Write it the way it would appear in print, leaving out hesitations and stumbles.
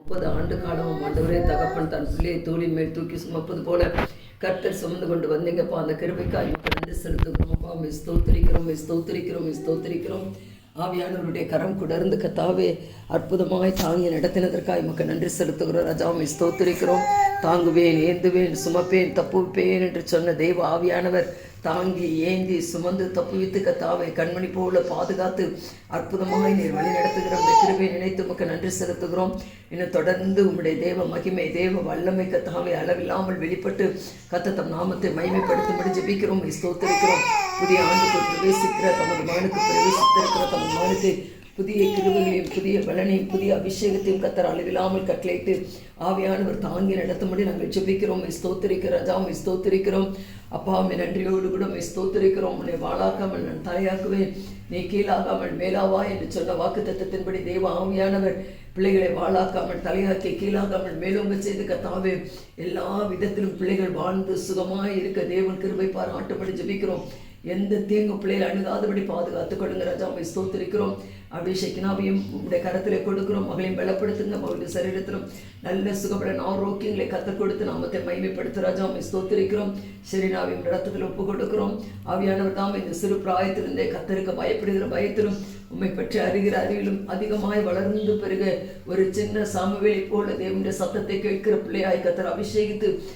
30 ஆண்டு காலமும் ஆண்டவரே தகப்பன் தன் பிள்ளையை தோளின் மேல் தூக்கி சுமப்பது போல கர்த்தர் சுமந்து கொண்டு வந்தீங்கப்பா. அந்த கிருபைக்காய் நன்றி செலுத்துகிறோம்ப்பா. ஸ்தோத்திரிக்கிறோம், ஸ்தோத்திரிக்கிறோம், ஸ்தோத்திரிக்கிறோம். ஆவியானவருடைய கரம் குடர்ந்து கத்தாவே அற்புதமாய் தாங்கி நடத்தினதற்காக எமக்கு நன்றி செலுத்துகிறோம் ராஜா. ஸ்தோத்திரிக்கிறோம். தாங்குவேன், ஏந்துவேன், சுமப்பேன், தப்புவிப்பேன் என்று சொன்ன தெய்வ ஆவியானவர் தாங்கி ஏந்தி சுமந்து தப்புவித்து கத்தாவை கண்மணி போல பாதுகாத்து அற்புதமாய் நீர் வழி நடத்துகிற கிருபையை நினைத்து உமக்கு நன்றி செலுத்துகிறோம். இன்னும் தொடர்ந்து உம்முடைய தேவ மகிமை தேவ வல்லமை கத்தாவை அளவில்லாமல் வெளிப்பட்டு கத்தத்தம் நாமத்தை மகிமைப்படுத்தும்படி ஜெபிக்கிறோம், ஸ்தோத்திரிக்கிறோம். புதிய ஆண்டுக்குள் பிரவேசிக்கிற தமது மகனுக்கு பிரவேசித்திருக்கிற தமது மகனுக்கு புதிய கிருபைகளையும் புதிய பலனையும் புதிய அபிஷேகத்தையும் கத்தர் அளவில்லாமல் கட்டளையிட்டு ஆவியானவர் தாங்கி நடத்தும்படி நாங்கள் ஜெபிக்கிறோம், ஸ்தோத்திரிக்கிற ராஜா. ஸ்தோத்திரிக்கிறோம் அப்பா. நன்றியோடு கூட ஸ்தோத்திரிக்கிறோம். உன்னை வாழாக்காமல் நான் தலையாக்குவேன், நீ கீழாகாமல் மேலாவா என்று சொன்ன வாக்கு தத்தத்தின்படி தேவ ஆவியானவர் பிள்ளைகளை வாழாக்காமல் தலையாக்கி கீழாகாமல் மேலோங்க செய்து கத்தாவே எல்லா விதத்திலும் பிள்ளைகள் வாழ்ந்து சுகமாய் இருக்க தேவன் கிருபை பாராட்டும்படி ஜெபிக்கிறோம். எந்த தீங்கு பிள்ளைகளை அணுகாதபடி பாதுகாத்துக் கொடுங்க ராஜா. ஸ்தோத்திரிக்கிறோம். அபிஷேகினாவையும் உங்களுடைய கரத்திலே கொடுக்கிறோம். மகளையும் பலப்படுத்துங்க. மகளுடைய சரீரத்திலும் நல்ல சுகப்பட ஆரோக்கியங்களை கற்றுக் கொடுத்து நாமத்தை மகிமைப்படுத்த ராஜா. ஸ்தோத்திரிக்கிறோம். ஷெரினாவையும் இடத்துல ஒப்பு கொடுக்கிறோம். ஆவியானவர் தாம் இந்த சிறு பிராயத்திலிருந்தே கத்தருக்கு பயப்படுகிற பயத்திலும் உண்மை பற்றி அறிகிற அறிவிலும் அதிகமாய் வளர்ந்து பெருக ஒரு சின்ன சாமுவேலை போல தேவனுடைய சத்தத்தை கேட்கிற பிள்ளையாய் கத்தர் அபிஷேகித்து